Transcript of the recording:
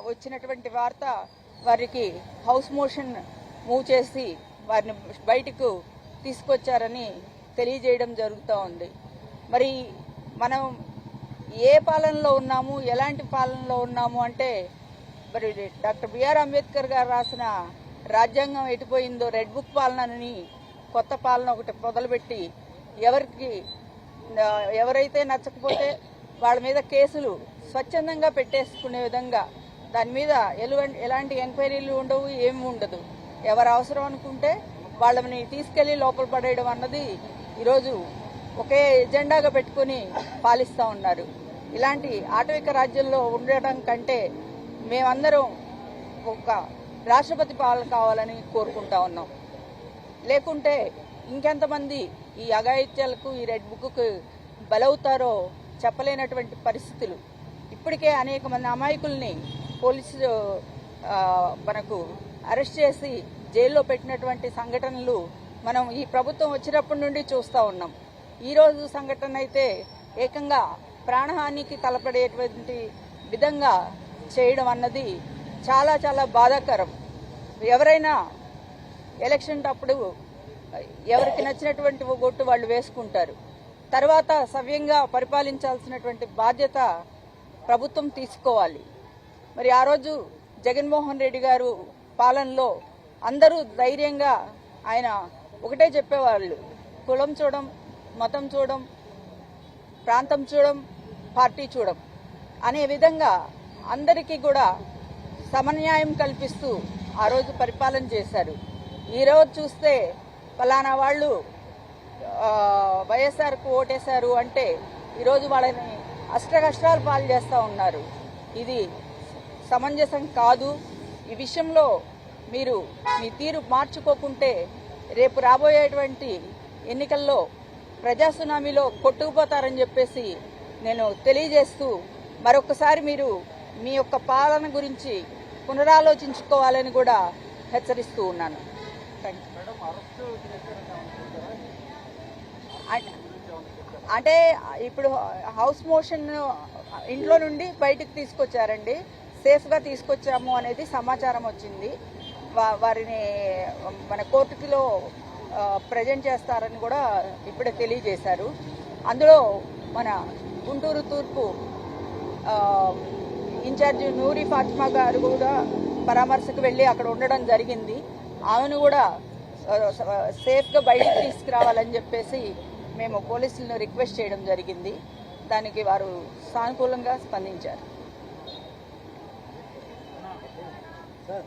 వచ్చినటువంటి వార్త వారికి హౌస్ మోషన్ మూవ్ చేసి వారిని బయటకు తీసుకొచ్చారని తెలియజేయడం జరుగుతూ ఉంది. మరి మనం ఏ పాలనలో ఉన్నాము, ఎలాంటి పాలనలో ఉన్నాము అంటే మరి డాక్టర్ బిఆర్ అంబేద్కర్ గారు రాసిన రాజ్యాంగం ఎటుపోయిందో రెడ్ బుక్ పాలనని కొత్త పాలన ఒకటి మొదలుపెట్టి ఎవరైతే నచ్చకపోతే వాళ్ళ మీద కేసులు స్వచ్ఛందంగా పెట్టేసుకునే విధంగా దాని మీద ఎలాంటి ఎంక్వైరీలు ఉండవు, ఏమి ఉండదు. ఎవరు అవసరం అనుకుంటే వాళ్ళని తీసుకెళ్లి లోపల పడేయడం అన్నది ఈరోజు ఒకే ఎజెండాగా పెట్టుకుని పాలిస్తూ ఉన్నారు. ఇలాంటి ఆటవిక రాజ్యంలో ఉండడం కంటే మేమందరం ఒక రాష్ట్రపతి పాలన కావాలని కోరుకుంటా ఉన్నాం. లేకుంటే ఇంకెంతమంది ఈ అఘాయిత్యాలకు ఈ రెడ్ బుక్కు బలవుతారో చెప్పలేనటువంటి పరిస్థితులు. ఇప్పటికే అనేక మంది అమాయకుల్ని పోలీసులు మనకు అరెస్ట్ చేసి జైల్లో పెట్టినటువంటి సంఘటనలు మనం ఈ ప్రభుత్వం వచ్చినప్పటి నుండి చూస్తూ ఉన్నాం. ఈరోజు సంఘటన అయితే ఏకంగా ప్రాణహానికి తలపడేటువంటి విధంగా చేయడం అన్నది చాలా చాలా బాధాకరం. ఎవరైనా ఎలక్షన్ అప్పుడు ఎవరికి నచ్చినటువంటి ఓటు వాళ్ళు వేసుకుంటారు. తర్వాత సవ్యంగా పరిపాలించాల్సినటువంటి బాధ్యత ప్రభుత్వం తీసుకోవాలి. మరి ఆ రోజు జగన్మోహన్ రెడ్డి గారు పాలనలో అందరూ ధైర్యంగా ఆయన ఒకటే చెప్పేవాళ్ళు, కులం చూడం, మతం చూడం, ప్రాంతం చూడం, పార్టీ చూడం అనే విధంగా అందరికీ కూడా సమన్యాయం కల్పిస్తూ ఆ రోజు పరిపాలన చేశారు. ఈరోజు చూస్తే ఫలానా వాళ్ళు వైఎస్ఆర్కు ఓటేశారు అంటే ఈరోజు వాళ్ళని అష్టకష్టాలు పాలు చేస్తూ ఉన్నారు. ఇది సమంజసం కాదు. ఈ విషయంలో మీరు మీ తీరు మార్చుకోకుంటే రేపు రాబోయేటువంటి ఎన్నికల్లో ప్రజా సునామీలో కొట్టుకుపోతారని చెప్పేసి నేను తెలియజేస్తూ మరొకసారి మీరు మీ యొక్క పాలన గురించి పునరాలోచించుకోవాలని కూడా హెచ్చరిస్తూ ఉన్నాను. అంటే ఇప్పుడు హౌస్ మోషన్ ఇంట్లో నుండి బయటకు తీసుకొచ్చారండి. సేఫ్గా తీసుకొచ్చాము అనేది సమాచారం వచ్చింది. వారిని మన కోర్టులో ప్రజెంట్ చేస్తారని కూడా ఇప్పుడే తెలియజేశారు. అందులో మన గుంటూరు తూర్పు ఇన్ఛార్జి నూరి ఫాతిమా గారు కూడా పరామర్శకు వెళ్ళి అక్కడ ఉండడం జరిగింది. ఆమెను కూడా సేఫ్గా బయటకు తీసుకురావాలని చెప్పేసి మేము పోలీసులను రిక్వెస్ట్ చేయడం జరిగింది. దానికి వారు సానుకూలంగా స్పందించారు. సార్